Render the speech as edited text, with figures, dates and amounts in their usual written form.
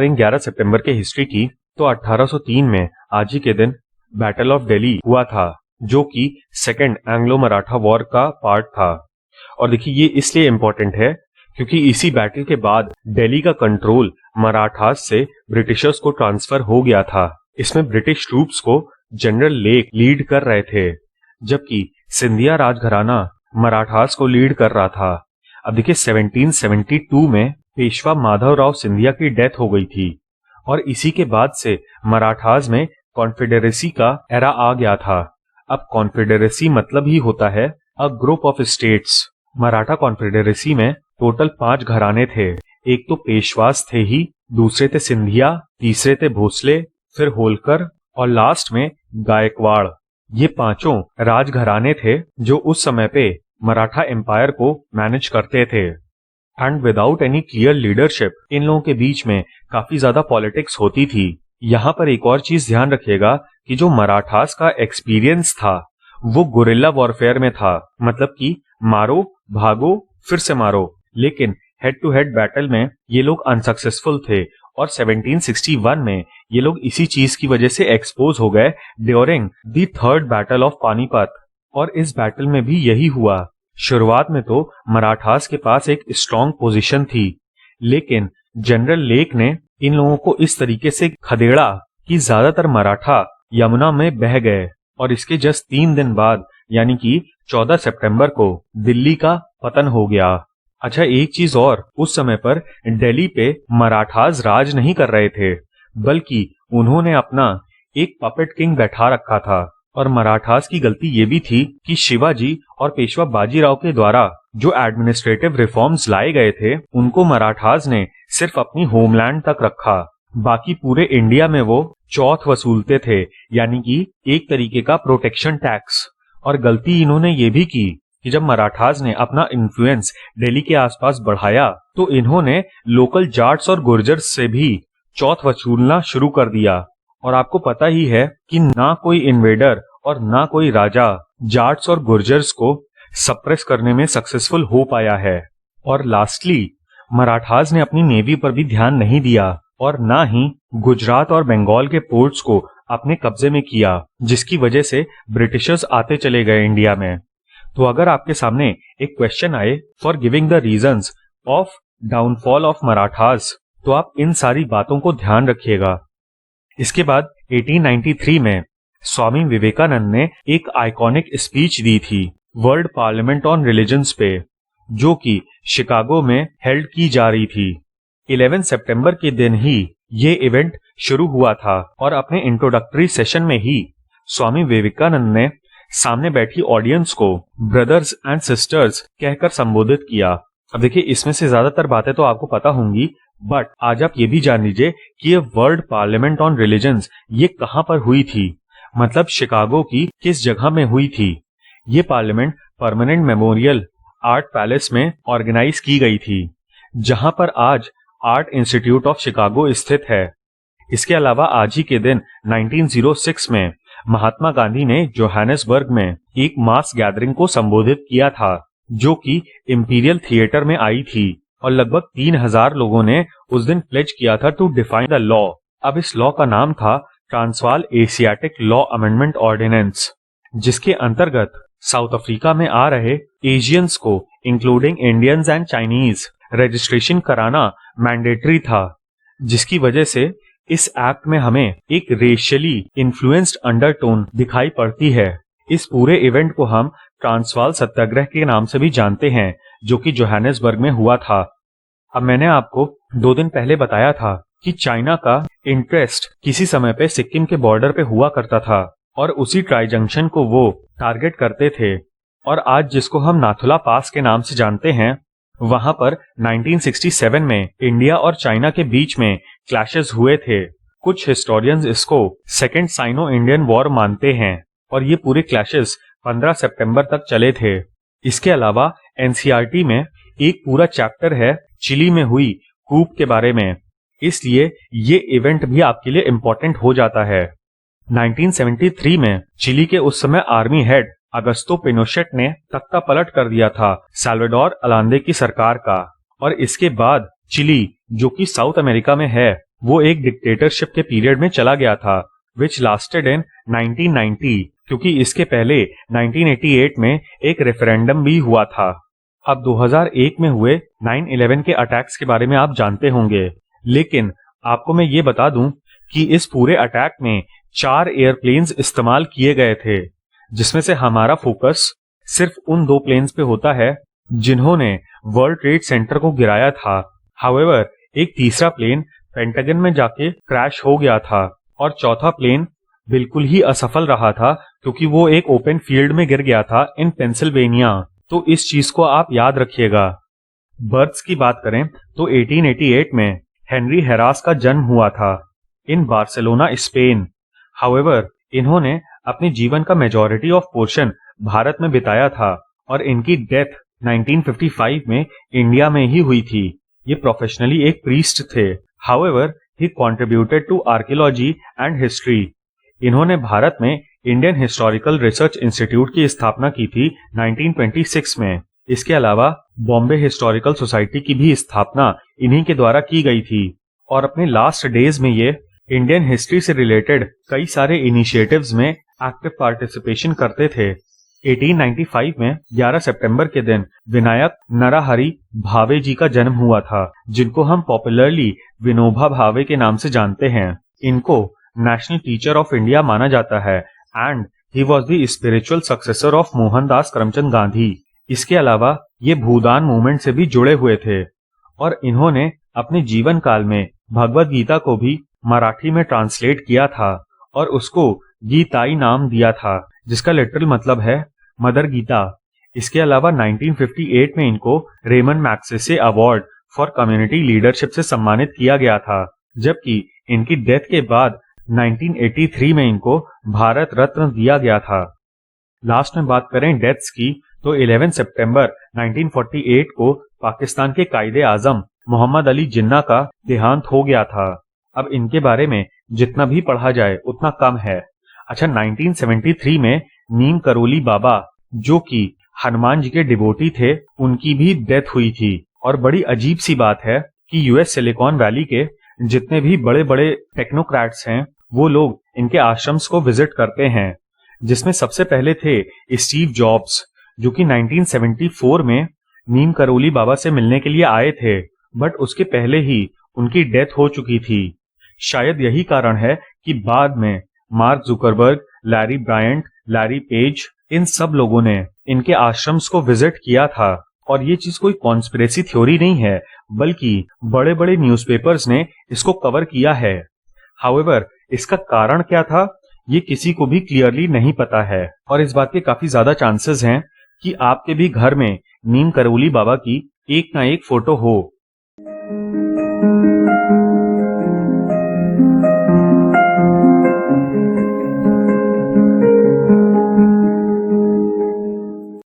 करें 11 सितंबर के हिस्ट्री की, तो 1803 में आज ही के दिन बैटल ऑफ दिल्ली हुआ था, जो कि सेकेंड एंग्लो मराठा वॉर का पार्ट था। और देखिए ये इसलिए इम्पोर्टेंट है क्योंकि इसी बैटल के बाद दिल्ली का कंट्रोल मराठास से ब्रिटिशर्स को ट्रांसफर हो गया था। इसमें ब्रिटिश ट्रूप्स को जनरल लेक लीड कर रहे थे, जबकि सिंधिया राजघराना मराठास को लीड कर रहा था। अब देखिए 1772 में पेशवा माधवराव सिंधिया की डेथ हो गई थी और इसी के बाद से मराठास में कॉन्फेडरेसी का एरा आ गया था। अब कॉन्फेडरेसी मतलब ही होता है a group of states. Maratha confederacy में टोटल 5 घराने थे। एक तो पेशवास थे ही, दूसरे थे सिंधिया, तीसरे थे भोसले, फिर होलकर और लास्ट में गायकवाड़। ये पांचों राजघराने थे जो उस समय पे मराठा एम्पायर को मैनेज करते थे। And without any clear leadership in लोगों के बीच में काफी ज्यादा पॉलिटिक्स होती थी। यहाँ पर एक और चीज ध्यान रखिएगा कि जो मराठास का एक्सपीरियंस था वो गुरिल्ला वॉरफेयर में था, मतलब कि मारो भागो फिर से मारो। लेकिन हेड टू हेड बैटल में ये लोग अनसक्सेसफुल थे और 1761 में ये लोग इसी चीज की वजह से एक्सपोज हो गए during the third battle of Panipat. और इस बैटल में भी यही हुआ। शुरुआत में तो मराठास के पास एक स्ट्रॉन्ग पोजीशन थी, लेकिन जनरल लेक ने इन लोगों को इस तरीके से खदेड़ा कि ज्यादातर मराठा यमुना में बह गए। और इसके जस्ट 3 दिन बाद यानी कि 14 सितंबर को दिल्ली का पतन हो गया। अच्छा एक चीज और, उस समय पर दिल्ली पे मराठास राज नहीं कर रहे थे, बल्कि उन्होंने अपना एक पपेट किंग बैठा रखा था। और मराठास की गलती ये भी थी कि शिवाजी और पेशवा बाजीराव के द्वारा जो एडमिनिस्ट्रेटिव रिफॉर्म्स लाए गए थे उनको मराठास ने सिर्फ अपनी होमलैंड तक रखा, बाकी पूरे इंडिया में वो चौथ वसूलते थे, यानी कि एक तरीके का प्रोटेक्शन टैक्स। और गलती इन्होंने ये भी की कि जब मराठास ने अपना इन्फ्लुएंस दिल्ली के आसपास बढ़ाया तो इन्होंने लोकल जाट्स और गुर्जर्स से भी चौथ वसूलना शुरू कर दिया। और आपको पता ही है कि ना कोई इन्वेडर और ना कोई राजा जाट्स और गुर्जर्स को सप्रेस करने में सक्सेसफुल हो पाया है। और लास्टली मराठास ने अपनी नेवी पर भी ध्यान नहीं दिया और ना ही गुजरात और बंगाल के पोर्ट्स को अपने कब्जे में किया, जिसकी वजह से ब्रिटिशर्स आते चले गए इंडिया में। तो अगर आपके सामने एक क्वेश्चन आए for giving the reasons of downfall of Marathas, तो आप इन सारी बातों को ध्यान रखिएगा। इसके बाद 1893 में स्वामी विवेकानंद ने एक आइकॉनिक स्पीच दी थी वर्ल्ड पार्लियामेंट ऑन रिलीजन्स पे, जो कि शिकागो में हेल्ड की जा रही थी। 11 सितंबर के दिन ही ये इवेंट शुरू हुआ था और अपने इंट्रोडक्टरी सेशन में ही स्वामी विवेकानंद ने सामने बैठी ऑडियंस को ब्रदर्स एंड सिस्टर्स कहकर संबोधित किया। अब देखिए इसमें से ज्यादातर बातें तो आपको पता होंगी, बट आज आप ये भी जान लीजिए कि ये वर्ल्ड पार्लियामेंट ऑन रिलीजन्स ये कहां पर हुई थी, मतलब शिकागो की किस जगह में हुई थी। ये parliament permanent memorial art palace में ऑर्गेनाइज की गई थी, जहां पर आज आर्ट इंस्टीट्यूट ऑफ शिकागो स्थित है। इसके अलावा आज ही के दिन 1906 में महात्मा गांधी ने जोहानिसबर्ग में एक मास गैदरिंग को संबोधित किया था, जो कि इंपीरियल थिएटर में आई थी और लगभग 3000 लोगों ने उस दिन प्लेज किया था टू डिफाइन द लॉ। अब इस लॉ का नाम था Transvaal Asiatic law amendment ordinance, जिसके अंतर्गत साउथ अफ्रीका में आ रहे एशियंस को including Indians and Chinese registration कराना मैंडेटरी था, जिसकी वजह से इस एक्ट में हमें एक रेशियली इन्फ्लुएंस्ड अंडरटोन दिखाई पड़ती है। इस पूरे इवेंट को हम ट्रांसवाल सत्याग्रह के नाम से भी जानते हैं, जो कि जोहानिसबर्ग में हुआ था। अब मैंने आपको 2 दिन पहले बताया था कि चाइना का इंटरेस्ट किसी समय पे सिक्किम के बॉर्डर पे हुआ करता था और उसी ट्राई जंक्शन को वो टारगेट करते थे। और आज जिसको हम नाथुला पास के नाम से जानते हैं, वहां पर 1967 में इंडिया और चाइना के बीच में क्लैशेस हुए थे। कुछ हिस्टोरियंस इसको सेकेंड साइनो इंडियन वॉर मानते हैं और ये पूरे क्लैशेस 15 सितंबर तक चले थे। इसके अलावा एनसीईआरटी में एक पूरा चैप्टर है चिली में हुई कूप के बारे में, इसलिए ये इवेंट भी आपके लिए इम्पोर्टेंट हो जाता है। 1973 में चिली के उस समय आर्मी हेड अगस्तो पिनोशेट ने तख्ता पलट कर दिया था साल्वाडोर अलांदे की सरकार का। और इसके बाद चिली, जो कि साउथ अमेरिका में है, वो एक डिक्टेटरशिप के पीरियड में चला गया था विच लास्टेड इन 1990, क्योंकि इसके पहले 1988 में एक रेफरेंडम भी हुआ था। अब 2001 में हुए 9/11 के अटैक्स के बारे में आप जानते होंगे, लेकिन आपको मैं ये बता दूं कि इस पूरे अटैक में 4 एयरप्लेन्स इस्तेमाल किए गए थे, जिसमें से हमारा फोकस सिर्फ उन 2 प्लेन्स पे होता है जिन्होंने वर्ल्ड ट्रेड सेंटर को गिराया था। हाउएवर, एक तीसरा प्लेन पेंटागन में जाके क्रैश हो गया था और चौथा प्लेन बिल्कुल ही असफल रहा था, क्योंकि वो एक ओपन फील्ड में गिर गया था इन पेंसिल्वेनिया। तो इस चीज को आप याद रखिएगा। बर्थ्स की बात करें तो 1888 में हेनरी हेरास का जन्म हुआ था इन बार्सिलोना, स्पेन। हाउएवर, इन्होंने अपने जीवन का मेजॉरिटी ऑफ पोर्शन भारत में बिताया था और इनकी डेथ 1955 में इंडिया में ही हुई थी। ये प्रोफेशनली एक प्रीस्ट थे। However, he contributed to archaeology and history. इन्होंने भारत में इंडियन हिस्टोरिकल रिसर्च इंस्टीट्यूट की स्थापना की थी 1926 में। इसके अलावा बॉम्बे हिस्टोरिकल सोसाइटी की भी स्थापना इन्हीं के द्वारा की गई थी और अपने लास्ट डेज में ये इंडियन हिस्ट्री से रिलेटेड कई सारे इनिशिएटिव्स में एक्टिव पार्टिसिपेशन करते थे। 1895 में 11 सितंबर के दिन विनायक नरहरि भावे जी का जन्म हुआ था, जिनको हम पॉपुलरली विनोबा भावे के नाम से जानते हैं। इनको नेशनल टीचर ऑफ इंडिया माना जाता है and he was the spiritual successor of Mohandas Karamchand Gandhi. इसके अलावा ये भूदान मूवमेंट से भी जुड़े हुए थे और इन्होंने अपने जीवन काल में भगवद गीता को भी मराठी में ट्रांसलेट किया था और उसको गीताई नाम दिया था, जिसका लिटरल मतलब है मदर गीता। इसके अलावा 1958 में इनको Ramon Magsaysay award for community leadership से सम्मानित किया गया था, जबकि इनकी डेथ के बाद 1983 में इनको भारत रत्न दिया गया था। लास्ट में बात करें डेथ्स की तो 11 सितंबर 1948 को पाकिस्तान के कायदे आजम मोहम्मद अली जिन्ना का देहांत हो गया था। अब इनके बारे में जितना भी पढ़ा जाए उतना कम है। अच्छा, 1973 में नीम करोली बाबा, जो कि हनुमान जी के डिवोटी थे, उनकी भी डेथ हुई थी। और बड़ी अजीब सी बात है कि यूएस सिलिकॉन वैली के जितने भी बड़े बड़े टेक्नोक्रेट्स हैं, वो लोग इनके आश्रम्स को विजिट करते हैं, जिसमें सबसे पहले थे स्टीव जॉब्स, जो कि 1974 में नीम करोली बाबा से मिलने के लिए आए थे, बट उसके पहले ही उनकी डेथ हो चुकी थी। शायद यही कारण है कि बाद में Mark Zuckerberg, Larry Bryant, Larry Page, इन सब लोगों ने इनके आश्रम्स को विजिट किया था। और ये चीज कोई कॉन्स्पिरेसी थ्योरी नहीं है, बल्कि बड़े बड़े न्यूज़पेपर्स ने इसको कवर किया है। हाउएवर, इसका कारण क्या था ये किसी को भी क्लियरली नहीं पता है और इस बात के काफी ज्यादा चांसेस हैं कि आपके भी घर में नीम करोली बाबा की एक ना एक फोटो हो।